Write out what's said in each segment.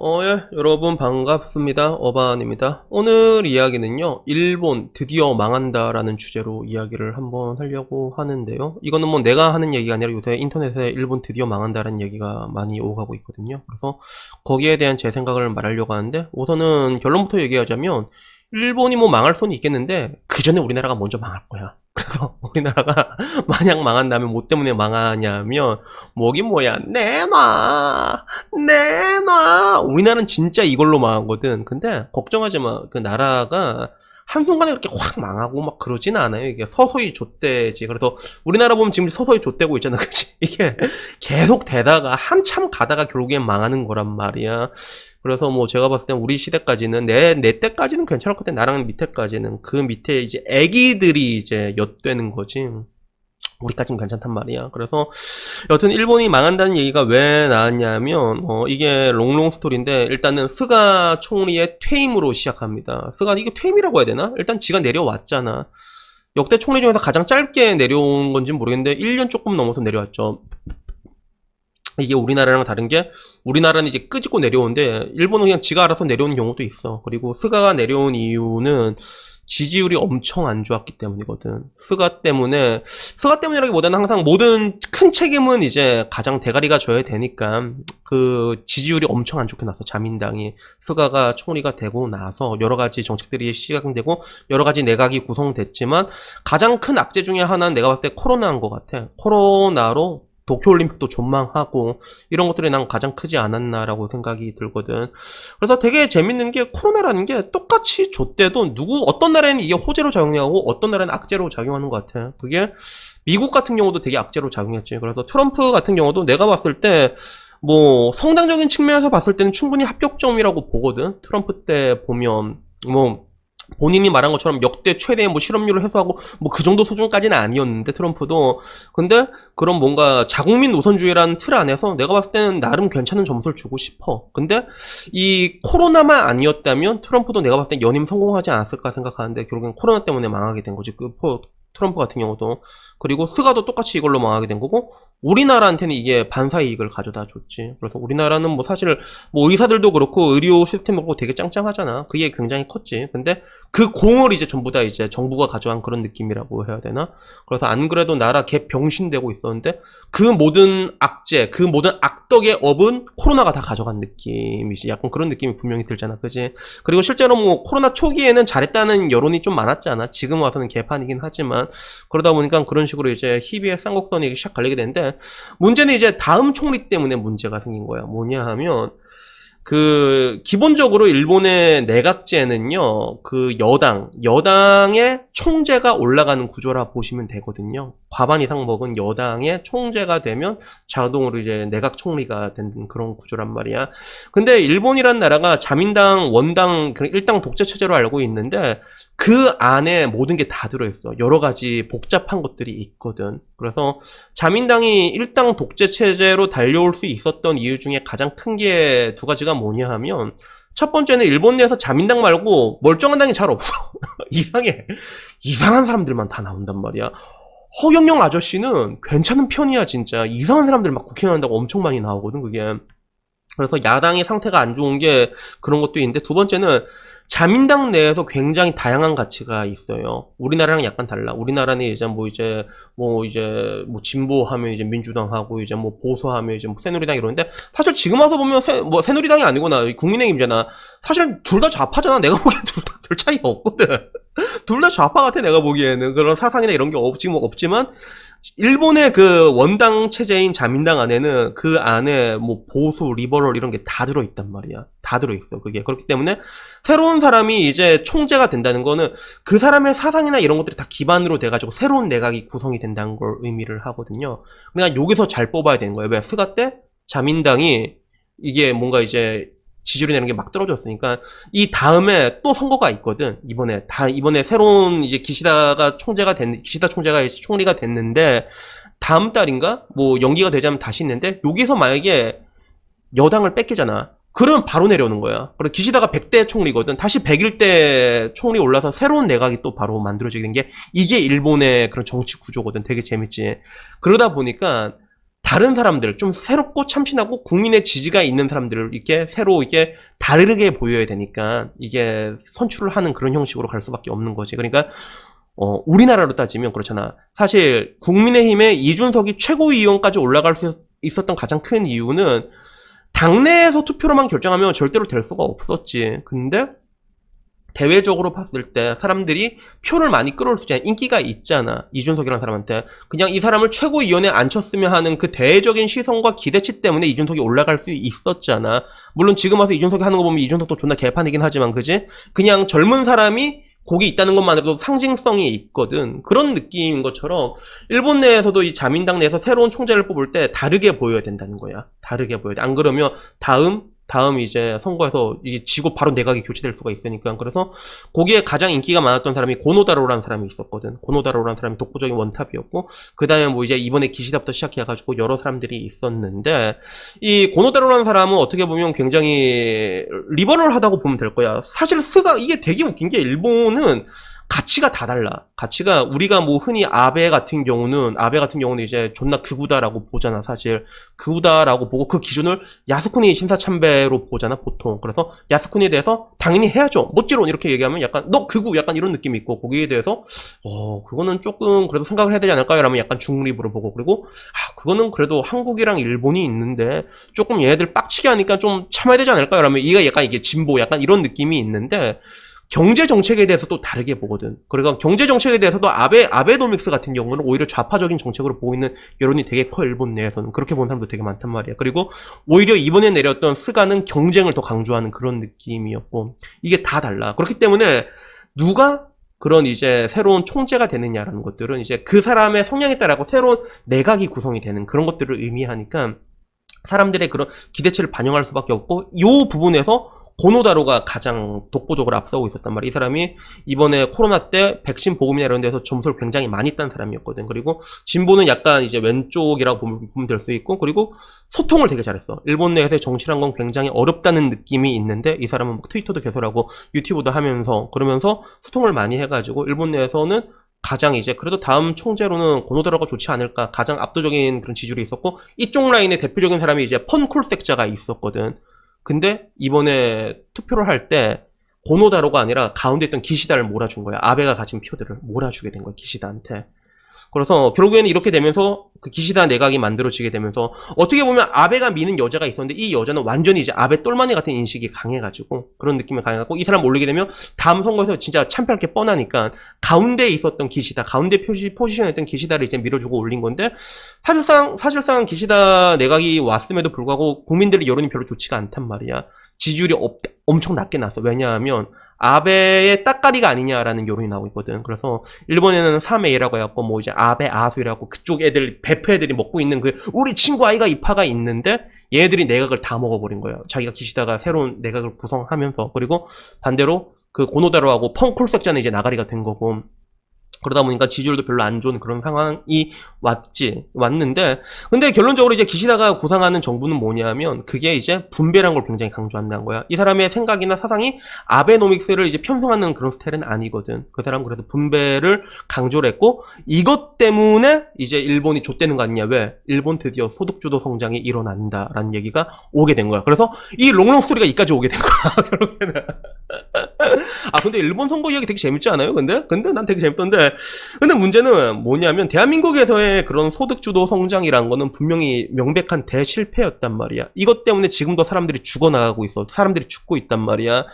예, 여러분 반갑습니다. 어반입니다. 오늘 이야기는요, 일본 드디어 망한다라는 주제로 이야기를 한번 하려고 하는데요. 이거는 뭐 내가 하는 얘기가 아니라 요새 인터넷에 일본 드디어 망한다라는 얘기가 많이 오가고 있거든요. 그래서 거기에 대한 제 생각을 말하려고 하는데, 우선은 결론부터 얘기하자면, 일본이 뭐 망할 수는 있겠는데, 그 전에 우리나라가 먼저 망할 거야. 그래서 우리나라가 만약 망한다면 뭐 때문에 망하냐면, 뭐긴 뭐야, 내놔. 우리나라는 진짜 이걸로 망하거든. 근데 걱정하지 마. 그 나라가 한순간에 그렇게 확 망하고 막 그러진 않아요. 이게 서서히 좆대지. 그래서 우리나라 보면 지금 서서히 좆대고 있잖아. 그치? 이게 계속 되다가 한참 가다가 결국엔 망하는 거란 말이야. 그래서 뭐 제가 봤을 땐 우리 시대까지는 내 때까지는 괜찮을 것 같아. 나랑 밑에까지는. 그 밑에 이제 애기들이 이제 엿되는 거지. 우리까지는 괜찮단 말이야. 그래서 여튼 일본이 망한다는 얘기가 왜 나왔냐면 이게 롱롱 스토리인데, 일단은 스가 총리의 퇴임으로 시작합니다. 스가 이게 퇴임이라고 해야 되나? 일단 지가 내려왔잖아. 역대 총리 중에서 가장 짧게 내려온 건지 모르겠는데 1년 조금 넘어서 내려왔죠. 이게 우리나라랑 다른 게, 우리나라는 이제 끄집고 내려오는데 일본은 그냥 지가 알아서 내려온 경우도 있어. 그리고 스가가 내려온 이유는 지지율이 엄청 안 좋았기 때문이거든. 스가 때문이라기보다는 항상 모든 큰 책임은 이제 가장 대가리가 져야 되니까 그 지지율이 엄청 안 좋게 났어. 자민당이 스가가 총리가 되고 나서 여러 가지 정책들이 시작되고 여러 가지 내각이 구성됐지만, 가장 큰 악재 중에 하나는 내가 봤을 때 코로나인 것 같아. 코로나로 도쿄올림픽도 존망하고 이런 것들이 난 가장 크지 않았나라고 생각이 들거든. 그래서 되게 재밌는 게, 코로나라는 게 똑같이 좆대도 어떤 나라에는 이게 호재로 작용하고 어떤 나라는 악재로 작용하는 것 같아. 그게 미국 같은 경우도 되게 악재로 작용했지. 그래서 트럼프 같은 경우도 내가 봤을 때 뭐 성장적인 측면에서 봤을 때는 충분히 합격점이라고 보거든. 트럼프 때 보면 뭐 본인이 말한 것처럼 역대 최대의 뭐 실업률을 해소하고 뭐 그 정도 수준까지는 아니었는데, 트럼프도. 근데 그런 뭔가 자국민 우선주의라는 틀 안에서 내가 봤을 때는 나름 괜찮은 점수를 주고 싶어. 근데 이 코로나만 아니었다면 트럼프도 내가 봤을 때 연임 성공하지 않았을까 생각하는데, 결국엔 코로나 때문에 망하게 된 거지. 트럼프 같은 경우도. 그리고 스가도 똑같이 이걸로 망하게 된 거고, 우리나라한테는 이게 반사이익을 가져다 줬지. 그래서 우리나라는 뭐 사실 뭐 의사들도 그렇고 의료 시스템도 그렇고 되게 짱짱하잖아. 그게 굉장히 컸지. 근데 그 공을 이제 전부 다 이제 정부가 가져간 그런 느낌이라고 해야 되나? 그래서 안 그래도 나라 개 병신되고 있었는데, 그 모든 악재, 그 모든 악덕의 업은 코로나가 다 가져간 느낌이지. 약간 그런 느낌이 분명히 들잖아. 그지? 그리고 실제로 뭐 코로나 초기에는 잘했다는 여론이 좀 많았잖아. 지금 와서는 개판이긴 하지만. 그러다 보니까 그런 식으로 이제 희비의 쌍곡선이 샥 갈리게 되는데, 문제는 이제 다음 총리 때문에 문제가 생긴 거야. 뭐냐 하면, 기본적으로 일본의 내각제는요, 여당의 총재가 올라가는 구조라 보시면 되거든요. 과반 이상 먹은 여당의 총재가 되면 자동으로 이제 내각 총리가 되는 그런 구조란 말이야. 근데 일본이란 나라가 자민당, 원당, 일당 독재 체제로 알고 있는데, 그 안에 모든 게 다 들어있어. 여러 가지 복잡한 것들이 있거든. 그래서 자민당이 일당 독재 체제로 달려올 수 있었던 이유 중에 가장 큰 게 두 가지가 뭐냐 하면, 첫 번째는 일본 내에서 자민당 말고 멀쩡한 당이 잘 없어. 이상한 사람들만 다 나온단 말이야. 허경영 아저씨는 괜찮은 편이야. 진짜 이상한 사람들 막 국회의원 한다고 엄청 많이 나오거든, 그게. 그래서 야당의 상태가 안 좋은 게 그런 것도 있는데, 두 번째는 자민당 내에서 굉장히 다양한 가치가 있어요. 우리나라랑 약간 달라. 우리나라는 이제 진보하면 이제 민주당하고, 이제 뭐 보수하면 이제 뭐 새누리당 이러는데, 사실 지금 와서 보면 새누리당이 아니구나, 국민의힘이잖아. 사실 둘 다 좌파잖아. 내가 보기엔 둘 다 별 차이가 없거든. 둘 다 좌파 같아, 내가 보기에는. 그런 사상이나 이런 게 지금 없지만, 일본의 그 원당 체제인 자민당 안에는 그 안에 뭐 보수, 리버럴 이런 게 다 들어있단 말이야. 다 들어있어, 그게. 그렇기 때문에 새로운 사람이 이제 총재가 된다는 거는 그 사람의 사상이나 이런 것들이 다 기반으로 돼가지고 새로운 내각이 구성이 된다는 걸 의미를 하거든요. 그러니까 여기서 잘 뽑아야 되는 거예요. 왜? 스가 때 자민당이 이게 뭔가 이제 지지율이 내는 게 막 떨어졌으니까, 이 다음에 또 선거가 있거든. 이번에 새로운 이제 기시다 총재가 이제 총리가 됐는데, 다음 달인가? 뭐 연기가 되자면 다시 있는데, 여기서 만약에 여당을 뺏기잖아. 그러면 바로 내려오는 거야. 그리고 기시다가 100대 총리거든. 다시 101대 총리 올라서 새로운 내각이 또 바로 만들어지게 된 게, 이게 일본의 그런 정치 구조거든. 되게 재밌지. 그러다 보니까 다른 사람들, 좀 새롭고 참신하고 국민의 지지가 있는 사람들을 이렇게 새로 이게 다르게 보여야 되니까 이게 선출을 하는 그런 형식으로 갈 수밖에 없는 거지. 그러니까 우리나라로 따지면 그렇잖아. 사실 국민의힘의 이준석이 최고위원까지 올라갈 수 있었던 가장 큰 이유는 당내에서 투표로만 결정하면 절대로 될 수가 없었지. 근데 대외적으로 봤을 때 사람들이 표를 많이 끌어올 수 있잖아. 인기가 있잖아. 이준석이라는 사람한테. 그냥 이 사람을 최고위원에 앉혔으면 하는 그 대외적인 시선과 기대치 때문에 이준석이 올라갈 수 있었잖아. 물론 지금 와서 이준석이 하는 거 보면 이준석도 존나 개판이긴 하지만, 그지? 그냥 젊은 사람이 거기 있다는 것만으로도 상징성이 있거든. 그런 느낌인 것처럼 일본 내에서도 이 자민당 내에서 새로운 총재를 뽑을 때 다르게 보여야 된다는 거야. 다르게 보여야 돼. 안 그러면 다음 이제 선거에서 이게 지고 바로 내각이 교체될 수가 있으니까. 그래서 거기에 가장 인기가 많았던 사람이 고노다로라는 사람이 있었거든. 고노다로라는 사람이 독보적인 원탑이었고, 그 다음에 뭐 이제 이번에 기시다부터 시작해가지고 여러 사람들이 있었는데, 이 고노다로라는 사람은 어떻게 보면 굉장히 리버럴하다고 보면 될 거야. 사실 이게 되게 웃긴 게 일본은 가치가 다 달라. 가치가 우리가 뭐 흔히 아베 같은 경우는 이제 존나 극우다라고 보잖아. 사실 극우다라고 보고 그 기준을 야스쿠니 신사참배로 보잖아 보통. 그래서 야스쿠니에 대해서 당연히 해야죠. 뭐지론 이렇게 얘기하면 약간 너 극우 약간 이런 느낌이 있고, 거기에 대해서 그거는 조금 그래도 생각을 해야 되지 않을까요? 라면 약간 중립으로 보고, 그리고 그거는 그래도 한국이랑 일본이 있는데 조금 얘네들 빡치게 하니까 좀 참아야 되지 않을까요? 라면 약간 이게 진보 약간 이런 느낌이 있는데, 경제 정책에 대해서 또 다르게 보거든. 그러니까 경제 정책에 대해서도 아베노믹스 같은 경우는 오히려 좌파적인 정책으로 보고 있는 여론이 되게 커. 일본 내에서는 그렇게 보는 사람도 되게 많단 말이야. 그리고 오히려 이번에 내렸던 스가는 경쟁을 더 강조하는 그런 느낌이었고, 이게 다 달라. 그렇기 때문에 누가 그런 이제 새로운 총재가 되느냐라는 것들은 이제 그 사람의 성향에 따라서 새로운 내각이 구성이 되는 그런 것들을 의미하니까 사람들의 그런 기대치를 반영할 수밖에 없고, 이 부분에서 고노다로가 가장 독보적으로 앞서고 있었단 말이야. 이 사람이 이번에 코로나 때 백신 보급이나 이런 데서 점수를 굉장히 많이 딴 사람이었거든. 그리고 진보는 약간 이제 왼쪽이라고 보면 될 수 있고, 그리고 소통을 되게 잘했어. 일본 내에서의 정치란 건 굉장히 어렵다는 느낌이 있는데, 이 사람은 막 트위터도 개설하고 유튜브도 하면서 그러면서 소통을 많이 해가지고 일본 내에서는 가장 이제 그래도 다음 총재로는 고노다로가 좋지 않을까, 가장 압도적인 그런 지지율이 있었고, 이쪽 라인의 대표적인 사람이 이제 펀콜색자가 있었거든. 근데 이번에 투표를 할 때 고노다로가 아니라 가운데 있던 기시다를 몰아준 거야. 아베가 가진 표들을 몰아주게 된 거야, 기시다한테. 그래서 결국에는 이렇게 되면서 그 기시다 내각이 만들어지게 되면서, 어떻게 보면 아베가 미는 여자가 있었는데 이 여자는 완전히 이제 아베 똘마니 같은 인식이 강해가지고, 그런 느낌이 강해갖고 이 사람 올리게 되면 다음 선거에서 진짜 참패할 게 뻔하니까 가운데에 있었던 기시다, 가운데 포지션에 있던 기시다를 이제 밀어주고 올린 건데, 사실상 기시다 내각이 왔음에도 불구하고 국민들의 여론이 별로 좋지가 않단 말이야. 지지율이 엄청 낮게 났어. 왜냐하면 아베의 따까리가 아니냐라는 여론이 나오고 있거든. 그래서 일본에는 3A라고 해갖고 뭐 이제 아베 아수이라고 그쪽 애들 베프 애들이 먹고 있는 그 우리 친구 아이가 이파가 있는데, 얘네들이 내각을 다 먹어버린 거예요. 자기가 기시다가 새로운 내각을 구성하면서. 그리고 반대로 그 고노다로하고 펑콜색자는 이제 나가리가 된 거고, 그러다 보니까 지지율도 별로 안 좋은 그런 상황이 왔는데, 근데 결론적으로 이제 기시다가 구상하는 정부는 뭐냐면, 그게 이제 분배라는 걸 굉장히 강조한다는 거야. 이 사람의 생각이나 사상이 아베노믹스를 이제 편성하는 그런 스타일은 아니거든. 그 사람은 그래서 분배를 강조를 했고, 이것 때문에 이제 일본이 좆되는 거 아니냐. 왜? 일본 드디어 소득주도 성장이 일어난다라는 얘기가 오게 된 거야. 그래서 이 롱롱 스토리가 이까지 오게 된 거야. 결국에는. 근데 일본 선거 이야기 되게 재밌지 않아요? 근데 난 되게 재밌던데. 근데 문제는 뭐냐면, 대한민국에서의 그런 소득주도 성장이란 거는 분명히 명백한 대실패였단 말이야. 이것 때문에 지금도 사람들이 죽어나가고 있어. 사람들이 죽고 있단 말이야.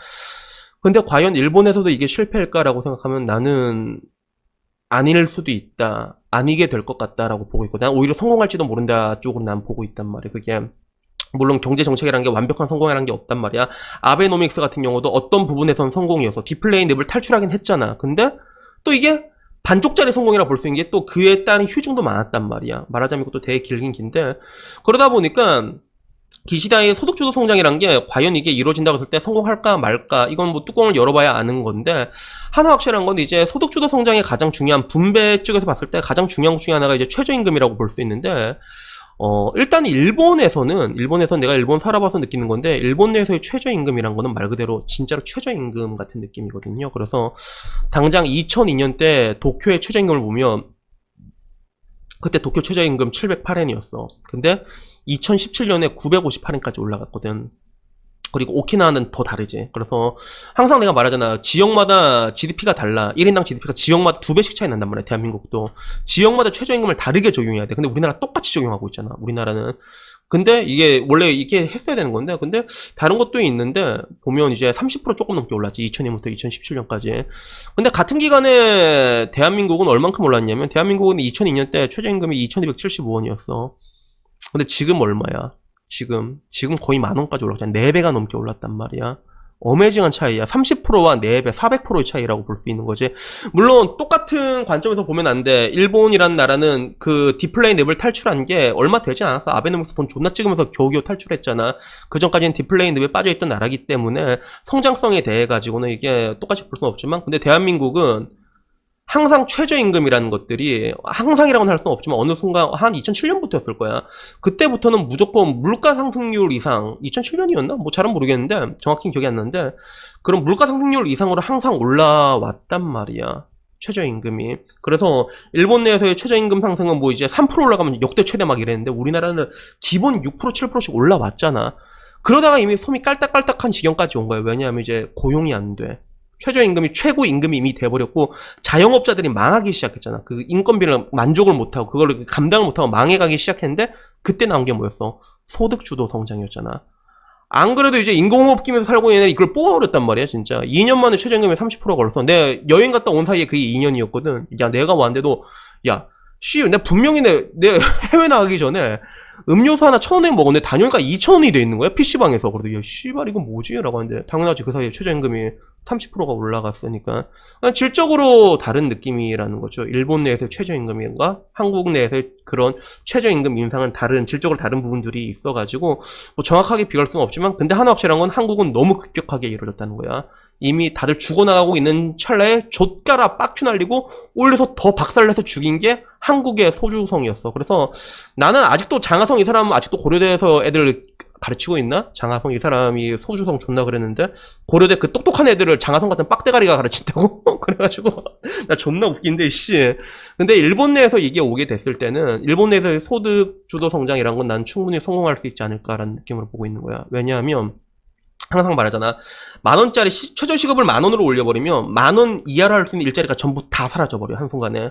근데 과연 일본에서도 이게 실패일까라고 생각하면 나는 아닐 수도 있다. 아니게 될 것 같다라고 보고 있고, 난 오히려 성공할지도 모른다 쪽으로 난 보고 있단 말이야. 그게 물론 경제 정책이라는 게 완벽한 성공이라는 게 없단 말이야. 아베노믹스 같은 경우도 어떤 부분에선 성공이어서 디플레이 늪을 탈출하긴 했잖아. 근데 또 이게 반쪽짜리 성공이라 볼 수 있는 게 또 그에 따른 휴증도 많았단 말이야. 말하자면 이것도 되게 길긴 긴데, 그러다 보니까 기시다의 소득주도 성장이란 게 과연 이게 이루어진다고 했을 때 성공할까 말까, 이건 뭐 뚜껑을 열어봐야 아는 건데, 하나 확실한 건 이제 소득주도 성장의 가장 중요한 분배 쪽에서 봤을 때 가장 중요한 것 중에 하나가 이제 최저임금이라고 볼 수 있는데, 일단 일본에서는 내가 일본 살아봐서 느끼는 건데, 일본 내에서의 최저임금이란 거는 말 그대로 진짜로 최저임금 같은 느낌이거든요. 그래서 당장 2002년 때 도쿄의 최저임금을 보면 그때 도쿄 최저임금 708엔이었어. 근데 2017년에 958엔까지 올라갔거든. 그리고 오키나와는 더 다르지. 그래서 항상 내가 말하잖아. 지역마다 GDP가 달라. 1인당 GDP가 지역마다 2배씩 차이 난단 말이야. 대한민국도. 지역마다 최저임금을 다르게 적용해야 돼. 근데 우리나라 똑같이 적용하고 있잖아. 우리나라는. 근데 이게 원래 이게 했어야 되는 건데, 근데 다른 것도 있는데 보면 이제 30% 조금 넘게 올랐지. 2000년부터 2017년까지. 근데 같은 기간에 대한민국은 얼만큼 올랐냐면, 대한민국은 2002년 때 최저임금이 2275원이었어. 근데 지금 얼마야? 지금 거의 10,000원까지 올랐잖아. 4배가 넘게 올랐단 말이야. 어메이징한 차이야. 30%와 4배, 400%의 차이라고 볼 수 있는 거지. 물론 똑같은 관점에서 보면 안 돼. 일본이란 나라는 그 디플레이 늪을 탈출한 게 얼마 되지 않았어. 아베노믹스 돈 존나 찍으면서 겨우겨우 탈출했잖아. 그 전까지는 디플레이 늪에 빠져있던 나라기 때문에 성장성에 대해 가지고는 이게 똑같이 볼 수는 없지만, 근데 대한민국은 항상 최저임금이라는 것들이, 항상이라고는 할 수는 없지만 어느 순간 한 2007년부터였을 거야. 그때부터는 무조건 물가 상승률 이상, 2007년이었나? 뭐 잘은 모르겠는데 정확히 기억이 안 나는데, 그런 물가 상승률 이상으로 항상 올라왔단 말이야. 최저임금이. 그래서 일본 내에서의 최저임금 상승은 뭐 이제 3% 올라가면 역대 최대 막 이랬는데, 우리나라는 기본 6% 7%씩 올라왔잖아. 그러다가 이미 솜이 깔딱깔딱한 지경까지 온 거야. 왜냐하면 이제 고용이 안 돼. 최저임금이 최고임금이 이미 돼버렸고 자영업자들이 망하기 시작했잖아. 그 인건비를 만족을 못하고 그걸 감당을 못하고 망해가기 시작했는데, 그때 나온 게 뭐였어? 소득주도 성장이었잖아. 안 그래도 이제 인공호흡 끼면서 살고 있는 애들이 이걸 뽑아버렸단 말이야. 진짜 2년 만에 최저임금이 30%가 올랐어. 내가 여행 갔다 온 사이에 그게 2년이었거든. 야, 내가 왔는데도, 야 내가 분명히 내 해외 나가기 전에 음료수 하나 1,000원에 먹었는데 단위가 2,000원이 돼 있는 거야, PC방에서. 그래도 야 씨발 이건 뭐지? 라고 하는데 당연하지. 그 사이에 최저임금이 30%가 올라갔으니까. 질적으로 다른 느낌이라는 거죠. 일본 내에서의 최저임금과 한국 내에서의 그런 최저임금 인상은 질적으로 다른 부분들이 있어가지고 뭐 정확하게 비교할 수는 없지만, 근데 하나 확실한 건 한국은 너무 급격하게 이루어졌다는 거야. 이미 다들 죽어나가고 있는 찰나에 좆가라 빡큐 날리고 올려서 더 박살내서 죽인 게 한국의 소주성이었어. 그래서 나는 아직도 장하성 이 사람 아직도 고려대에서 애들 가르치고 있나? 장하성 이 사람이 소주성 존나 그랬는데, 고려대 그 똑똑한 애들을 장하성 같은 빡대가리가 가르친다고? 그래가지고 나 존나 웃긴데 씨. 근데 일본 내에서 이게 오게 됐을 때는 일본 내에서의 소득 주도 성장이란 건 난 충분히 성공할 수 있지 않을까라는 느낌으로 보고 있는 거야. 왜냐하면 항상 말하잖아. 10,000원짜리 최저시급을 10,000원으로 올려버리면 10,000원 이하로 할 수 있는 일자리가 전부 다 사라져버려, 한순간에.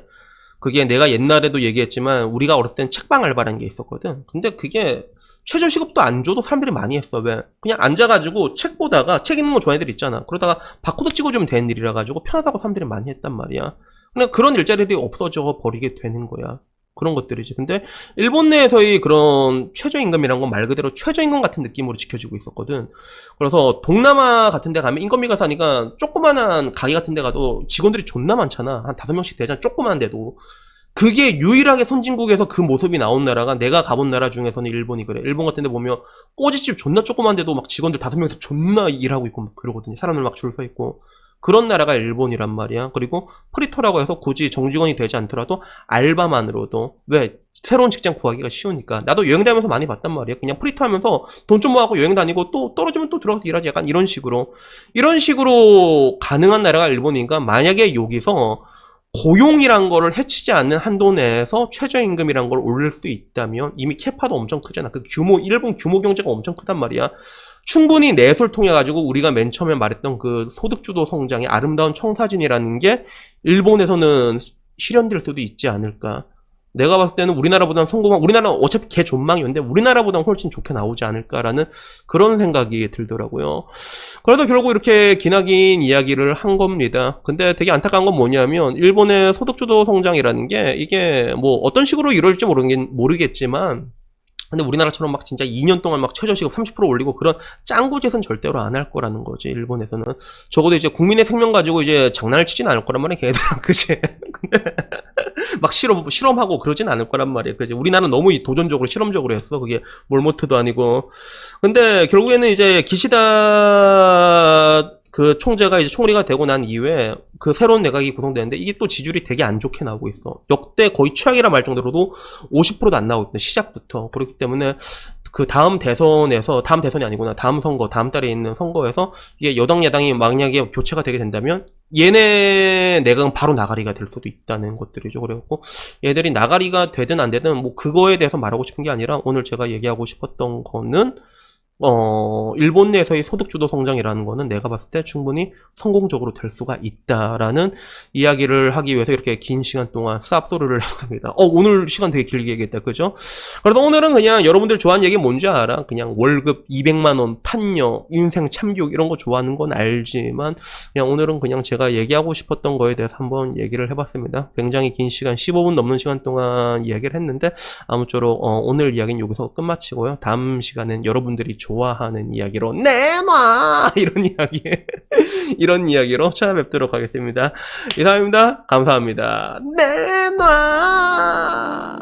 그게 내가 옛날에도 얘기했지만 우리가 어렸을 땐 책방 알바라는 게 있었거든. 근데 그게 최저시급도 안 줘도 사람들이 많이 했어. 왜? 그냥 앉아가지고 책 보다가, 책 읽는 거 좋아하는 애들 있잖아. 그러다가 바코드 찍어주면 되는 일이라 가지고 편하다고 사람들이 많이 했단 말이야. 그냥 그런 일자리들이 없어져 버리게 되는 거야. 그런 것들이지. 근데 일본 내에서의 그런 최저임금이란 건 말 그대로 최저임금 같은 느낌으로 지켜지고 있었거든. 그래서 동남아 같은 데 가면 인건비가 싸니까 조그만한 가게 같은 데 가도 직원들이 존나 많잖아. 한 5명씩 되잖아. 조그만 데도. 그게 유일하게 선진국에서 그 모습이 나온 나라가, 내가 가본 나라 중에서는 일본이 그래. 일본 같은 데 보면 꼬지집 존나 조그만데도 막 직원들 5명이서 존나 일하고 있고 막 그러거든요. 사람들 막 줄 서 있고. 그런 나라가 일본이란 말이야. 그리고 프리터라고 해서 굳이 정직원이 되지 않더라도 알바만으로도, 왜? 새로운 직장 구하기가 쉬우니까. 나도 여행 다니면서 많이 봤단 말이야. 그냥 프리터 하면서 돈 좀 모아고 여행 다니고 또 떨어지면 또 들어가서 일하지. 약간 이런 식으로 가능한 나라가 일본이니까, 만약에 여기서 고용이란 거를 해치지 않는 한도 내에서 최저임금이란 걸 올릴 수 있다면, 이미 캐파도 엄청 크잖아. 그 일본 규모 경제가 엄청 크단 말이야. 충분히 내수를 통해 가지고 우리가 맨 처음에 말했던 그 소득주도 성장의 아름다운 청사진이라는 게 일본에서는 실현될 수도 있지 않을까. 내가 봤을 때는 우리나라보다는 우리나라는 어차피 개 존망이었는데 우리나라보다는 훨씬 좋게 나오지 않을까라는 그런 생각이 들더라고요. 그래서 결국 이렇게 기나긴 이야기를 한 겁니다. 근데 되게 안타까운 건 뭐냐면, 일본의 소득주도 성장이라는 게 이게 뭐 어떤 식으로 이루어질지 모르겠지만, 근데 우리나라처럼 막 진짜 2년 동안 막 최저시급 30% 올리고 그런 짱구 짓은 절대로 안 할 거라는 거지, 일본에서는. 적어도 이제 국민의 생명 가지고 이제 장난을 치진 않을 거란 말이야, 걔들은. 그치? 근데 막 실험하고 그러진 않을 거란 말이야. 그지? 우리나라는 너무 도전적으로, 실험적으로 했어. 그게 몰모트도 아니고. 근데 결국에는 이제 기시다 그 총재가 이제 총리가 되고 난 이후에 그 새로운 내각이 구성되는데, 이게 또 지지율이 되게 안 좋게 나오고 있어. 역대 거의 최악이라 말 정도로도 50%도 안 나오고 있는, 시작부터. 그렇기 때문에 그 다음 대선에서, 다음 대선이 아니구나. 다음 선거, 다음 달에 있는 선거에서 이게 여당, 야당이 만약에 교체가 되게 된다면 얘네 내각은 바로 나가리가 될 수도 있다는 것들이죠. 그래갖고 얘들이 나가리가 되든 안 되든 뭐 그거에 대해서 말하고 싶은 게 아니라 오늘 제가 얘기하고 싶었던 거는 일본 내에서의 소득주도 성장이라는 거는 내가 봤을 때 충분히 성공적으로 될 수가 있다라는 이야기를 하기 위해서 이렇게 긴 시간 동안 쌉소리를 했습니다. 오늘 시간 되게 길게 얘기했다. 그죠? 그래서 오늘은 그냥 여러분들 좋아하는 얘기 뭔지 알아? 그냥 월급 200만원, 판녀, 인생 참교육 이런 거 좋아하는 건 알지만 그냥 오늘은 그냥 제가 얘기하고 싶었던 거에 대해서 한번 얘기를 해봤습니다. 굉장히 긴 시간, 15분 넘는 시간 동안 이야기를 했는데 아무쪼록 오늘 이야기는 여기서 끝마치고요. 다음 시간엔 여러분들이 좋아하는 이야기로 내놔 이런 이야기 이런 이야기로 찾아뵙도록 하겠습니다. 이상입니다. 감사합니다. 내놔.